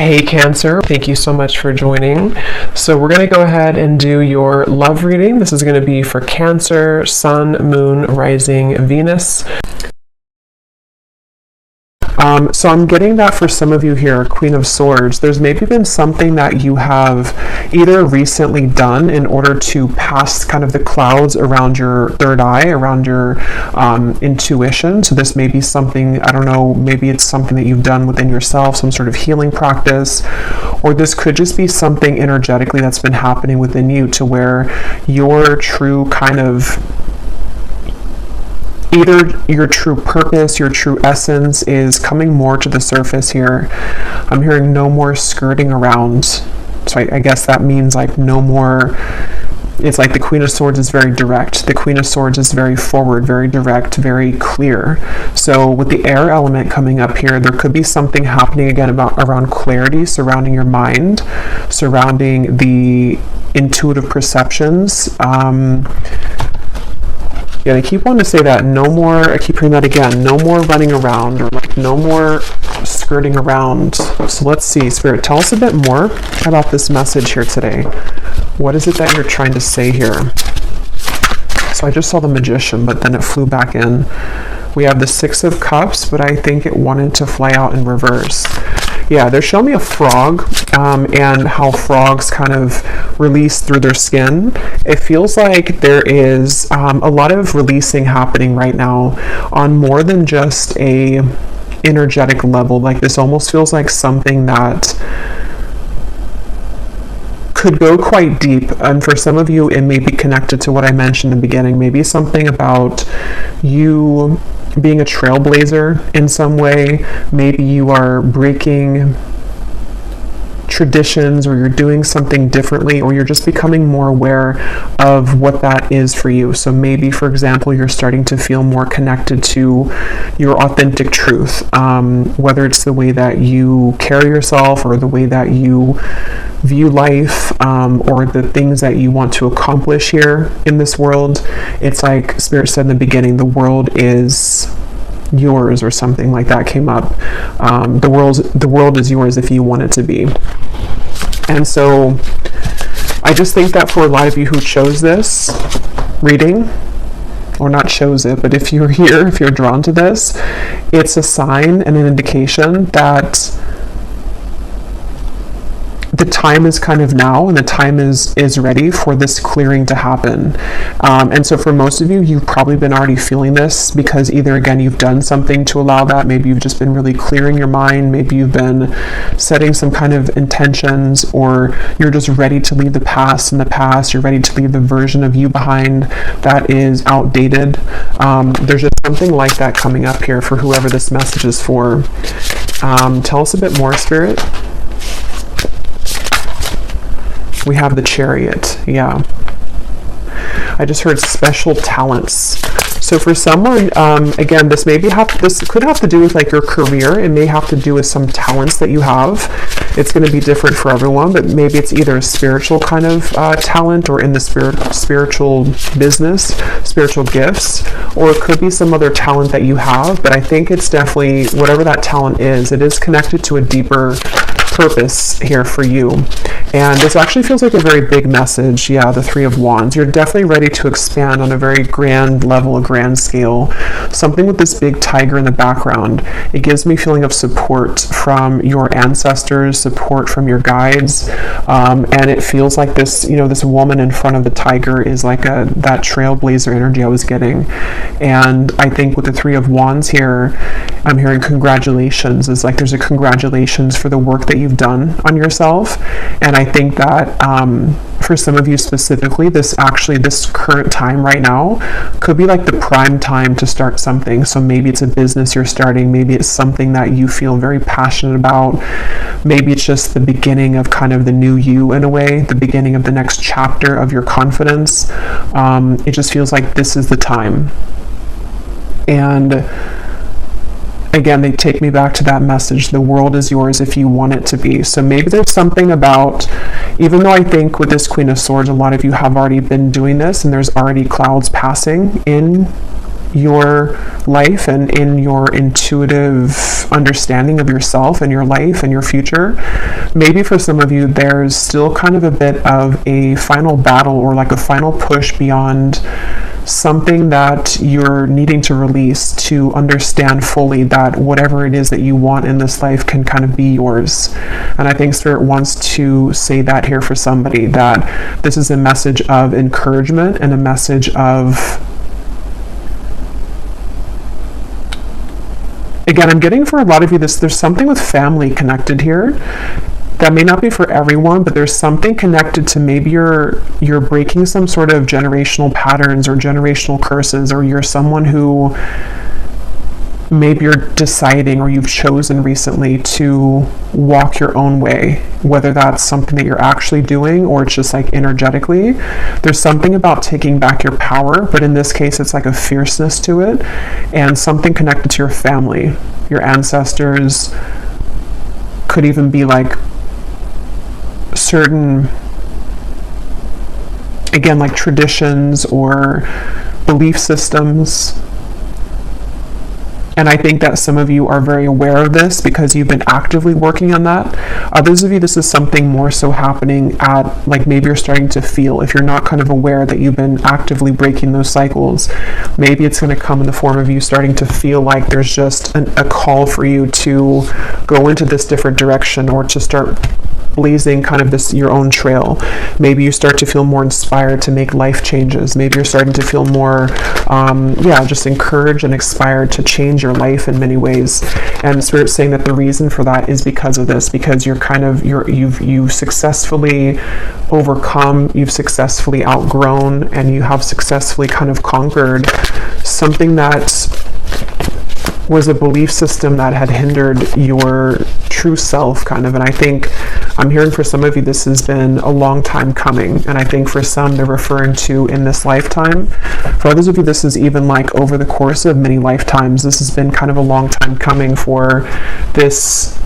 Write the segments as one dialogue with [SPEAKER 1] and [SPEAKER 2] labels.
[SPEAKER 1] Hey Cancer, thank you so much for joining. So we're going to go ahead and do your love reading. This is going to be for Cancer, Sun, Moon, Rising, Venus. So I'm getting that for some of you here, Queen of Swords, there's maybe been something that you have either recently done in order to pass kind of the clouds around your third eye, around your intuition. So this may be something, I don't know, maybe it's something that you've done within yourself, some sort of healing practice, or this could just be something energetically that's been happening within you to where your true kind of either your true purpose, your true essence is coming more to the surface here. I'm hearing no more skirting around. So I guess that means like no more, it's like the Queen of Swords is very direct. The Queen of Swords is very forward, very direct, very clear. So with the air element coming up here, there could be something happening again around clarity, surrounding your mind, surrounding the intuitive perceptions. Yeah, I keep wanting to say that, no more, I keep hearing that again, no more running around, or like no more skirting around. So let's see, Spirit, tell us a bit more about this message here today. What is it that you're trying to say here? So I just saw the Magician, but then it flew back in. We have the Six of Cups, but I think it wanted to fly out in reverse. Yeah, they're showing me a frog and how frogs kind of release through their skin. It feels like there is a lot of releasing happening right now on more than just a energetic level. Like this almost feels like something that could go quite deep, and for some of you it may be connected to what I mentioned in the beginning, maybe something about you being a trailblazer in some way. Maybe you are breaking traditions, or you're doing something differently, or you're just becoming more aware of what that is for you. So maybe, for example, you're starting to feel more connected to your authentic truth, whether it's the way that you carry yourself, or the way that you view life, or the things that you want to accomplish here in this world. It's like Spirit said in the beginning, the world is yours, or something like that came up. The world is yours if you want it to be. And so I just think that for a lot of you who chose this reading, or not chose it, but if you're here, if you're drawn to this, it's a sign and an indication that the time is kind of now, and the time is ready for this clearing to happen. And so for most of you, you've probably been already feeling this, because either again you've done something to allow that, maybe you've just been really clearing your mind, maybe you've been setting some kind of intentions, or you're just ready to leave the past in the past, you're ready to leave the version of you behind that is outdated. There's just something like that coming up here for whoever this message is for. Tell us a bit more, Spirit. We have the Chariot. Yeah. I just heard special talents. So for someone, again, this could have to do with like your career. It may have to do with some talents that you have. It's going to be different for everyone, but maybe it's either a spiritual kind of talent, or in the spiritual business, spiritual gifts, or it could be some other talent that you have. But I think it's definitely, whatever that talent is, it is connected to a deeper purpose here for you. And this actually feels like a very big message. Yeah, the Three of Wands. You're definitely ready to expand on a very grand level, a grand scale. Something with this big tiger in the background. It gives me a feeling of support from your ancestors, support from your guides, and it feels like this, this woman in front of the tiger is like that trailblazer energy I was getting. And I think with the Three of Wands here, I'm hearing congratulations. It's like there's a congratulations for the work that you've done on yourself. And I think that for some of you specifically, this current time right now could be like the prime time to start something. So maybe it's a business you're starting, maybe it's something that you feel very passionate about, maybe it's just the beginning of kind of the new you in a way, the beginning of the next chapter of your confidence. It just feels like this is the time. And again, they take me back to that message, the world is yours if you want it to be. So maybe there's something about, even though I think with this Queen of Swords, a lot of you have already been doing this, and there's already clouds passing in your life and in your intuitive understanding of yourself and your life and your future. Maybe for some of you, there's still kind of a bit of a final battle or like a final push beyond something that you're needing to release to understand fully that whatever it is that you want in this life can kind of be yours. And I think Spirit wants to say that here for somebody, that this is a message of encouragement and a message of, again, I'm getting for a lot of you this, there's something with family connected here. That may not be for everyone, but there's something connected to maybe you're breaking some sort of generational patterns or generational curses, or you're someone who maybe you're deciding or you've chosen recently to walk your own way, whether that's something that you're actually doing or it's just like energetically. There's something about taking back your power, but in this case it's like a fierceness to it, and something connected to your family, your ancestors. Could even be like certain, again, like traditions or belief systems. And I think that some of you are very aware of this because you've been actively working on that. Others of you, this is something more so happening at, like, maybe you're starting to feel, if you're not kind of aware that you've been actively breaking those cycles, maybe it's going to come in the form of you starting to feel like there's just a call for you to go into this different direction or to start blazing kind of this your own trail. Maybe you start to feel more inspired to make life changes. Maybe you're starting to feel more just encouraged and inspired to change your life in many ways. And Spirit's saying that the reason for that is because of this, because you've successfully overcome, you've successfully outgrown, and you have successfully kind of conquered something that was a belief system that had hindered your true self, kind of. And I think I'm hearing for some of you this has been a long time coming, and I think for some they're referring to in this lifetime. For others of you, this is even like over the course of many lifetimes. This has been kind of a long time coming for this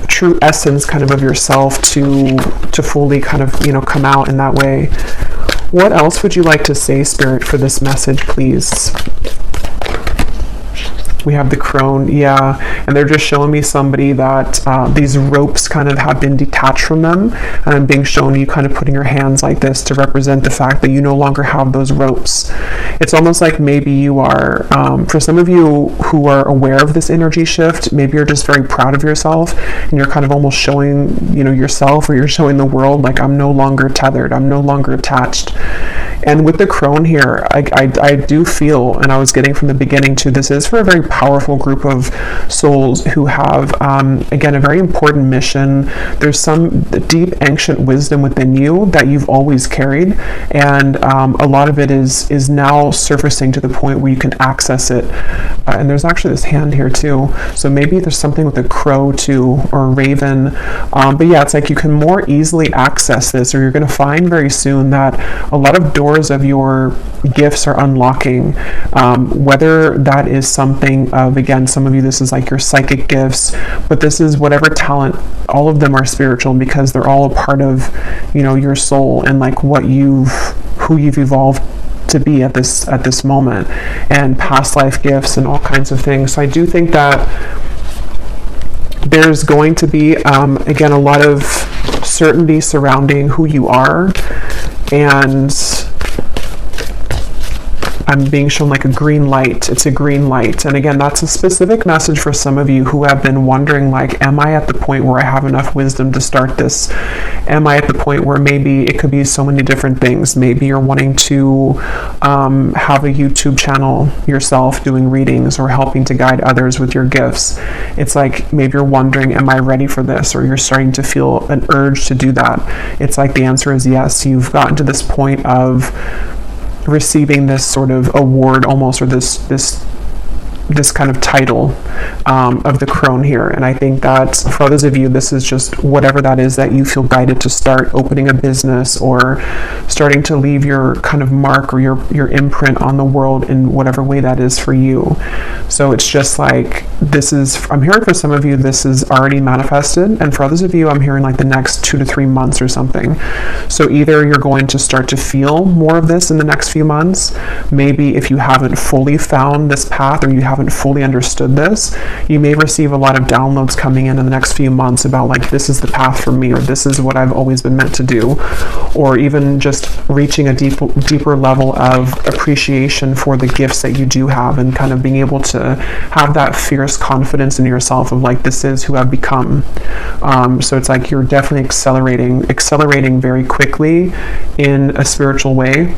[SPEAKER 1] true essence kind of yourself to fully kind of, come out in that way. What else would you like to say, Spirit, for this message, please? We have the crone, and they're just showing me somebody that these ropes kind of have been detached from them, and I'm being shown you kind of putting your hands like this to represent the fact that you no longer have those ropes. It's almost like maybe you are, for some of you who are aware of this energy shift, maybe you're just very proud of yourself, and you're kind of almost showing, yourself, or you're showing the world, like, I'm no longer tethered, I'm no longer attached. And with the crone here, I do feel, and I was getting from the beginning too, this is for a very powerful group of souls who have, again, a very important mission. There's some deep ancient wisdom within you that you've always carried, and a lot of it is now surfacing to the point where you can access it. And there's actually this hand here too, so maybe there's something with a crow too, or a raven. But yeah, it's like you can more easily access this, or you're going to find very soon that a lot of doors of your gifts are unlocking, whether that is something of, again, some of you, this is like your psychic gifts, but this is whatever talent. All of them are spiritual because they're all a part of, your soul and like who you've evolved to be at this moment, and past life gifts and all kinds of things. So I do think that there's going to be, again, a lot of certainty surrounding who you are, and I'm being shown like a green light. It's a green light. And again, that's a specific message for some of you who have been wondering, like, am I at the point where I have enough wisdom to start this? Am I at the point where maybe it could be so many different things? Maybe you're wanting to have a YouTube channel yourself doing readings or helping to guide others with your gifts. It's like maybe you're wondering, am I ready for this? Or you're starting to feel an urge to do that. It's like the answer is yes. You've gotten to this point of receiving this sort of award almost, or this this kind of title of the crone here. And I think that for others of you, this is just whatever that is that you feel guided to start, opening a business or starting to leave your kind of mark or your imprint on the world in whatever way that is for you. So it's just like, I'm hearing for some of you, this is already manifested. And for others of you, I'm hearing like the next 2 to 3 months or something. So either you're going to start to feel more of this in the next few months. Maybe if you haven't fully found this path or you haven't fully understood this, you may receive a lot of downloads coming in the next few months about like, this is the path for me, or this is what I've always been meant to do, or even just reaching a deeper level of appreciation for the gifts that you do have, and kind of being able to have that fierce confidence in yourself of like, this is who I've become. So it's like you're definitely accelerating very quickly in a spiritual way.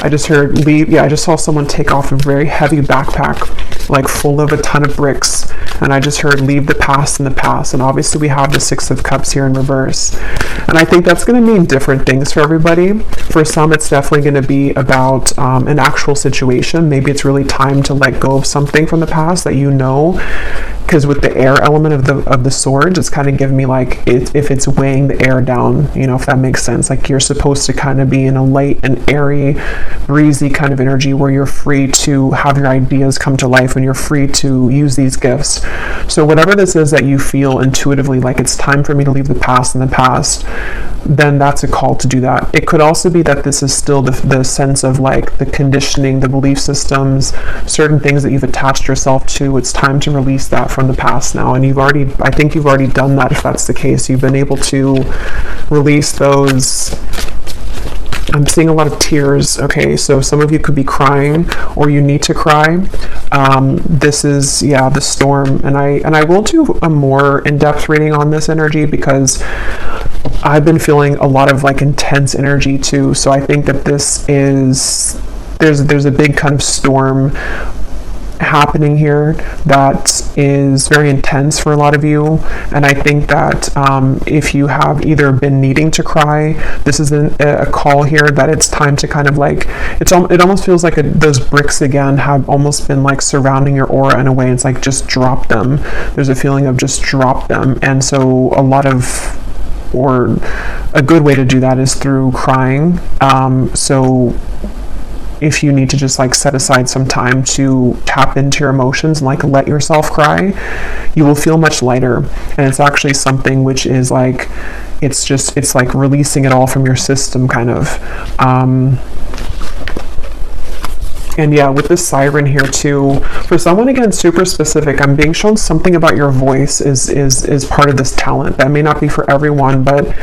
[SPEAKER 1] I just heard leave. Yeah, I just saw someone take off a very heavy backpack, like full of a ton of bricks. And I just heard leave the past in the past. And obviously we have the 6 of Cups here in reverse. And I think that's going to mean different things for everybody. For some, it's definitely going to be about an actual situation. Maybe it's really time to let go of something from the past that you know. Because with the air element of the swords, it's kind of giving me like, if it's weighing the air down, you know, if that makes sense. Like you're supposed to kind of be in a light and airy, breezy kind of energy where you're free to have your ideas come to life and you're free to use these gifts. So whatever this is that you feel intuitively like it's time for me to leave the past in the past, then that's a call to do that. It could also be that this is still the sense of like the conditioning, the belief systems, certain things that you've attached yourself to. It's time to release that from the past now. And I think you've already done that. If that's the case, you've been able to release those. I'm seeing a lot of tears. Okay, so some of you could be crying or you need to cry. This is, the storm. And I will do a more in-depth reading on this energy because I've been feeling a lot of like intense energy too. So I think that this is, there's a big kind of storm happening here that is very intense for a lot of you. And I think that if you have either been needing to cry, this is a call here that it's time to kind of like, it almost feels like those bricks again have almost been like surrounding your aura in a way. It's like, just drop them. There's a feeling of just drop them. And so a good way to do that is through crying. So if you need to just like set aside some time to tap into your emotions and like let yourself cry, you will feel much lighter. And it's actually something which is like, it's like releasing it all from your system kind of. And yeah, with this siren here too, for someone, again, super specific, I'm being shown something about your voice is part of this talent. That may not be for everyone, but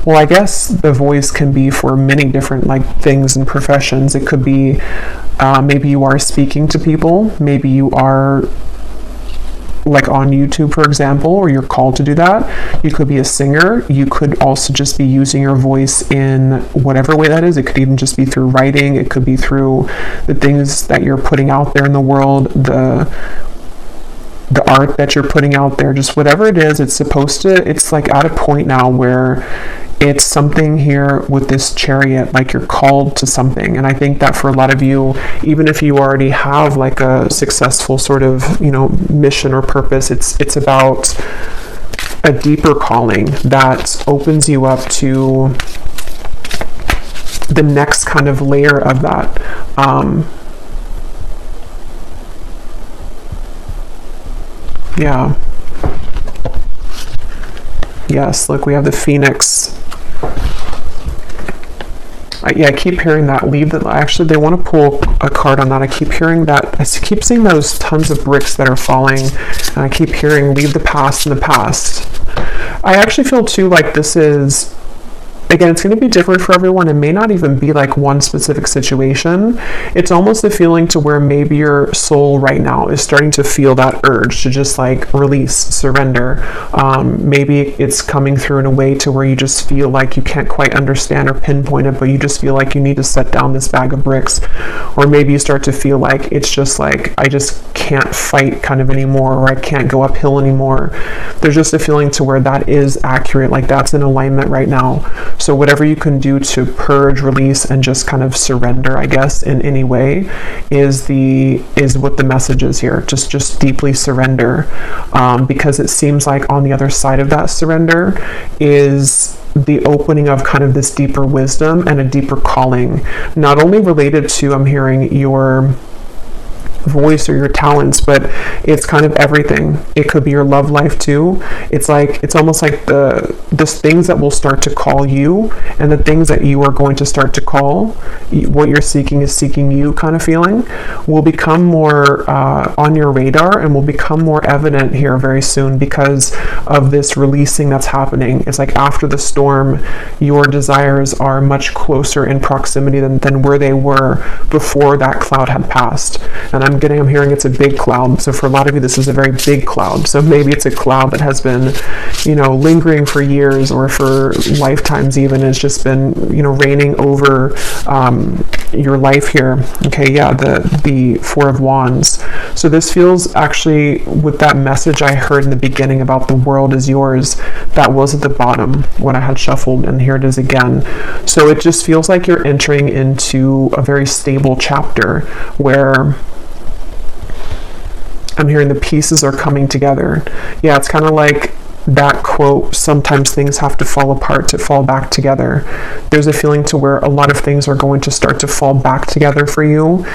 [SPEAKER 1] well, I guess the voice can be for many different like things and professions. It could be maybe you are speaking to people, maybe you are like on YouTube, for example, or you're called to do that. You could be a singer. You could also just be using your voice in whatever way that is. It could even just be through writing. It could be through the things that you're putting out there in the world, the art that you're putting out there, just whatever it is. It's like at a point now where it's something here with this Chariot, like you're called to something. And I think that for a lot of you, even if you already have like a successful sort of, mission or purpose, it's about a deeper calling that opens you up to the next kind of layer of that. Yes, look, we have the Phoenix. I keep hearing that. Actually, they want to pull a card on that. I keep hearing that. I keep seeing those tons of bricks that are falling. And I keep hearing, leave the past in the past. I actually feel too like this is, again, it's going to be different for everyone. It may not even be like one specific situation. It's almost a feeling to where maybe your soul right now is starting to feel that urge to just like release, surrender. Maybe it's coming through in a way to where you just feel like you can't quite understand or pinpoint it, but you just feel like you need to set down this bag of bricks. Or maybe you start to feel like it's just like, I just can't fight kind of anymore, or I can't go uphill anymore. There's just a feeling to where that is accurate, like that's in alignment right now. So whatever you can do to purge, release, and just kind of surrender, I guess, in any way is what the message is here. Just deeply surrender, because it seems like on the other side of that surrender is the opening of kind of this deeper wisdom and a deeper calling, not only related to, I'm hearing, your voice or your talents, but it's kind of everything. It could be your love life too. It's almost like the things that will start to call you, and the things that you are going to start to call, what you're seeking is seeking you kind of feeling, will become more on your radar and will become more evident here very soon because of this releasing that's happening. It's like after the storm, your desires are much closer in proximity than where they were before that cloud had passed. And I'm hearing it's a big cloud. So for a lot of you, this is a very big cloud. So maybe it's a cloud that has been, lingering for years or for lifetimes even. It's just been, reigning over your life here. Okay, yeah, the Four of Wands. So this feels actually, with that message I heard in the beginning about the world is yours, that was at the bottom when I had shuffled, and here it is again. So it just feels like you're entering into a very stable chapter where I'm hearing the pieces are coming together. Yeah, it's kind of like that quote, sometimes things have to fall apart to fall back together. There's a feeling to where a lot of things are going to start to fall back together for you,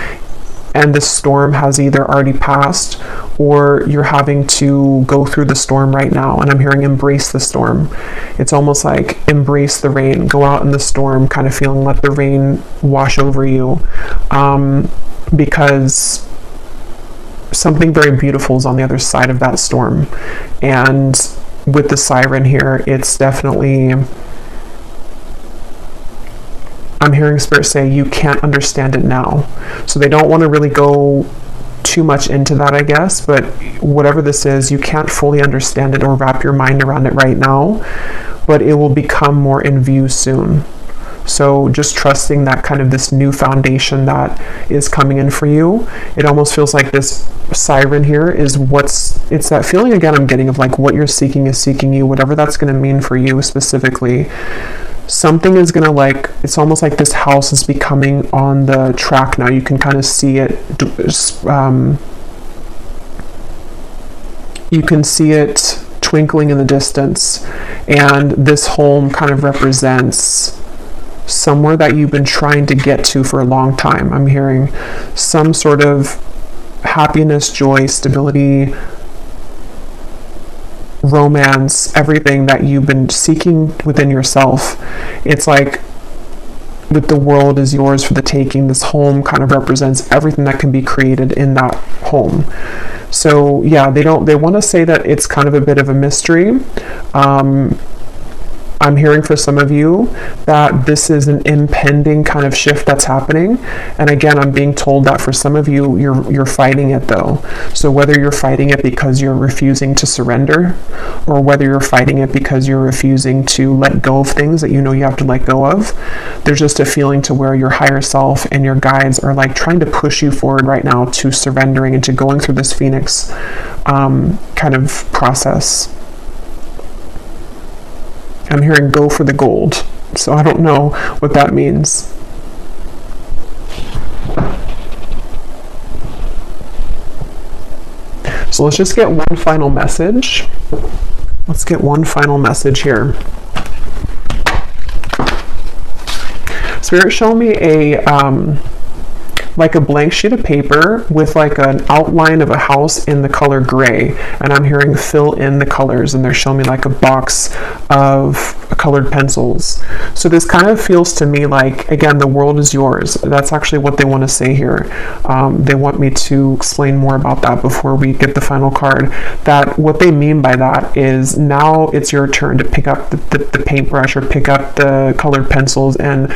[SPEAKER 1] and the storm has either already passed or you're having to go through the storm right now. And I'm hearing embrace the storm. It's almost like embrace the rain, go out in the storm kind of feeling, let the rain wash over you, because something very beautiful is on the other side of that storm. And with the siren here, it's definitely, I'm hearing Spirit say you can't understand it now. So they don't want to really go too much into that, I guess, but whatever this is, you can't fully understand it or wrap your mind around it right now, but it will become more in view soon. So just trusting that kind of this new foundation that is coming in for you. It almost feels like this siren here is it's that feeling again I'm getting of like what you're seeking is seeking you, whatever that's going to mean for you specifically. Something is going to it's almost like this house is becoming on the track now. You can kind of see it. You can see it twinkling in the distance. And this home kind of represents somewhere that you've been trying to get to for a long time. I'm hearing some sort of happiness, joy, stability, romance, everything that you've been seeking within yourself. It's like with the world is yours for the taking. This home kind of represents everything that can be created in that home. So yeah, they want to say that it's kind of a bit of a mystery. I'm hearing for some of you that this is an impending kind of shift that's happening. And again, I'm being told that for some of you, you're fighting it though. So whether you're fighting it because you're refusing to surrender, or whether you're fighting it because you're refusing to let go of things that you know you have to let go of, there's just a feeling to where your higher self and your guides are like trying to push you forward right now to surrendering and to going through this Phoenix kind of process. I'm hearing go for the gold. So I don't know what that means. So let's just get one final message. Let's get one final message here. Spirit, show me like a blank sheet of paper with like an outline of a house in the color gray, and I'm hearing fill in the colors, and they're showing me like a box of colored pencils. So this kind of feels to me like, again, the world is yours. That's actually what they want to say here. They want me to explain more about that before we get the final card. That what they mean by that is now it's your turn to pick up the paintbrush or pick up the colored pencils and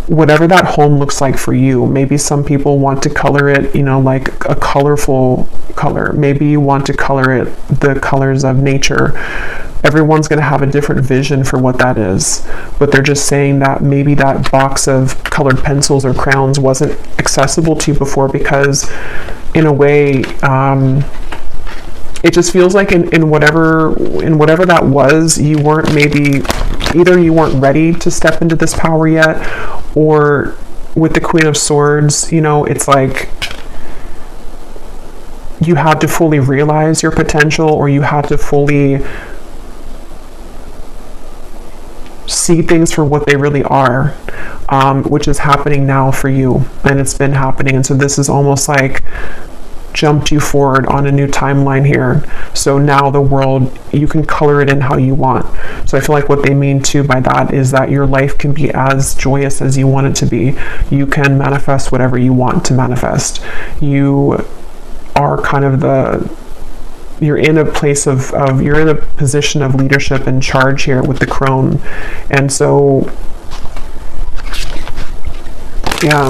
[SPEAKER 1] whatever that home looks like for you. Maybe some people want to color it, like a colorful color. Maybe you want to color it the colors of nature. Everyone's going to have a different vision for what that is. But they're just saying that maybe that box of colored pencils or crayons wasn't accessible to you before because, in a way, it just feels like in whatever that was, you weren't maybe either you weren't ready to step into this power yet, or with the Queen of Swords, you know, it's like you had to fully realize your potential, or you had to fully see things for what they really are, which is happening now for you, and it's been happening. And so this is almost like jumped you forward on a new timeline here. So now the world, you can color it in how you want. So I feel like what they mean too by that is that your life can be as joyous as you want it to be. You can manifest whatever you want to manifest. You are kind of you're in a place of you're in a position of leadership and charge here with the crone. And so yeah,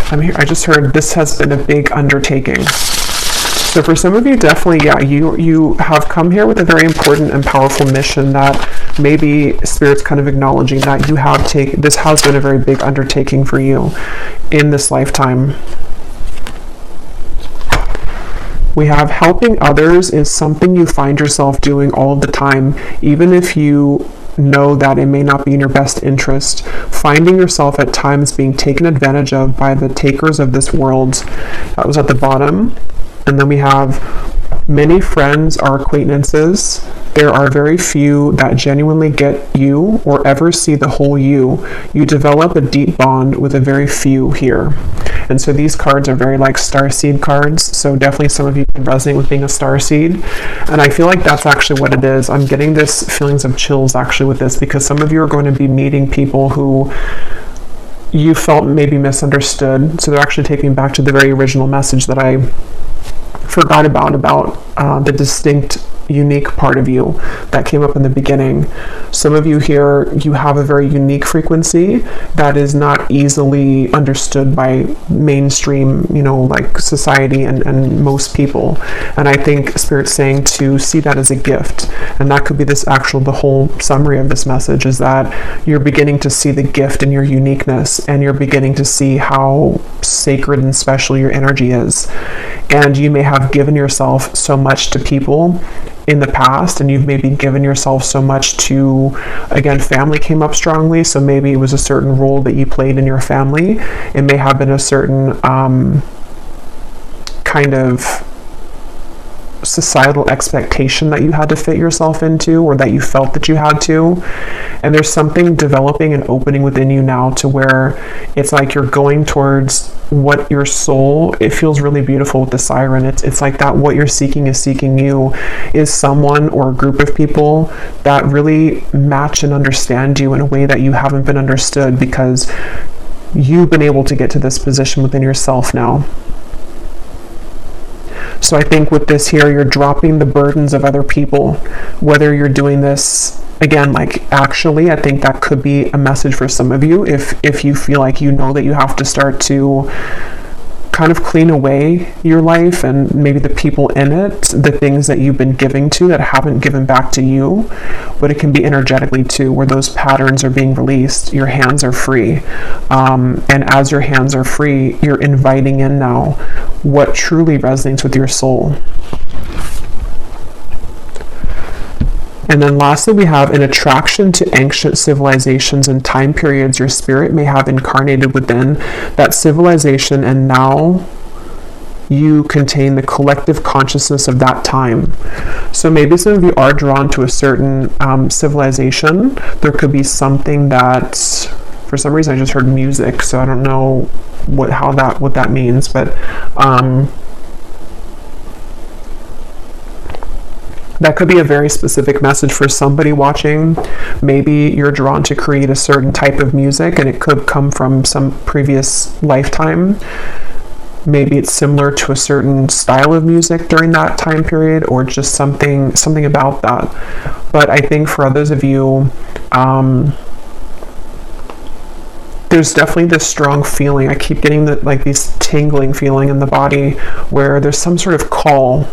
[SPEAKER 1] I'm here. I just heard this has been a big undertaking. So for some of you, definitely, yeah, you have come here with a very important and powerful mission that maybe Spirit's kind of acknowledging that you have this has been a very big undertaking for you in this lifetime. We have helping others is something you find yourself doing all the time, even if you know that it may not be in your best interest. Finding yourself at times being taken advantage of by the takers of this world. That was at the bottom. And then we have many friends are acquaintances. There are very few that genuinely get you or ever see the whole you. You develop a deep bond with a very few here. And so these cards are very like starseed cards. So definitely some of you can resonate with being a starseed. And I feel like that's actually what it is. I'm getting this feelings of chills actually with this, because some of you are going to be meeting people who you felt maybe misunderstood. So they're actually taking back to the very original message that I forgot about the distinct, unique part of you that came up in the beginning. Some of you here, you have a very unique frequency that is not easily understood by mainstream, you know, like society and most people. And I think Spirit's saying to see that as a gift. And that could be the whole summary of this message is that you're beginning to see the gift in your uniqueness, and you're beginning to see how sacred and special your energy is. And you may have given yourself so much to people in the past, and you've maybe given yourself so much to, again, family came up strongly, so maybe it was a certain role that you played in your family. It may have been a certain kind of societal expectation that you had to fit yourself into, or that you felt that you had to. And there's something developing and opening within you now to where it's like you're going towards what your soul, it feels really beautiful with the siren. It's like that what you're seeking is seeking you, is someone or a group of people that really match and understand you in a way that you haven't been understood, because you've been able to get to this position within yourself now. So I think with this here, you're dropping the burdens of other people, whether you're doing this, again, like actually, I think that could be a message for some of you if you feel like you know that you have to start to kind of clean away your life and maybe the people in it, the things that you've been giving to that haven't given back to you. But it can be energetically too, where those patterns are being released, your hands are free. And as your hands are free, you're inviting in now what truly resonates with your soul. And then lastly, we have an attraction to ancient civilizations and time periods your spirit may have incarnated within that civilization, and now you contain the collective consciousness of that time. So maybe some of you are drawn to a certain civilization. There could be something that, for some reason I just heard music, so I don't know what that means, but that could be a very specific message for somebody watching. Maybe you're drawn to create a certain type of music, and it could come from some previous lifetime. Maybe it's similar to a certain style of music during that time period, or just something about that. But I think for others of you, there's definitely this strong feeling. I keep getting this tingling feeling in the body where there's some sort of call.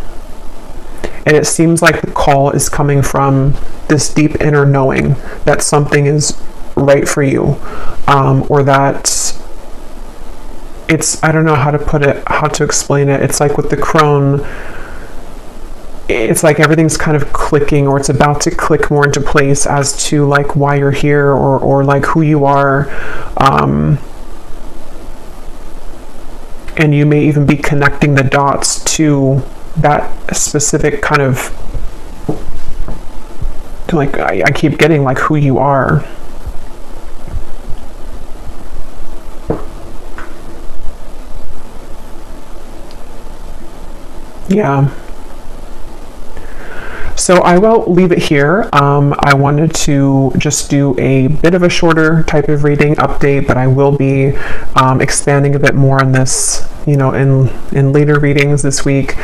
[SPEAKER 1] And it seems like the call is coming from this deep inner knowing that something is right for you, or that it's, I don't know how to put it, how to explain it. It's like with the crone, it's like everything's kind of clicking, or it's about to click more into place as to like why you're here, or like who you are. And you may even be connecting the dots to that specific kind of, like, I keep getting like who you are. Yeah. So I will leave it here. I wanted to just do a bit of a shorter type of reading update, but I will be expanding a bit more on this, you know, in later readings this week.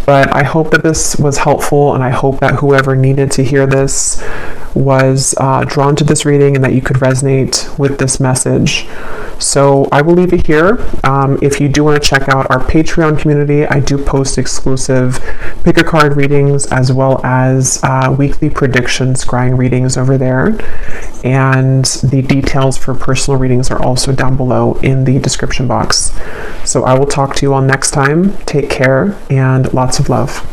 [SPEAKER 1] But I hope that this was helpful, and I hope that whoever needed to hear this was drawn to this reading, and that you could resonate with this message. So I will leave it here. If you do want to check out our Patreon community, I do post exclusive pick a card readings, as well as weekly prediction scrying readings over there. And the details for personal readings are also down below in the description box. So I will talk to you all next time. Take care, and lots of love.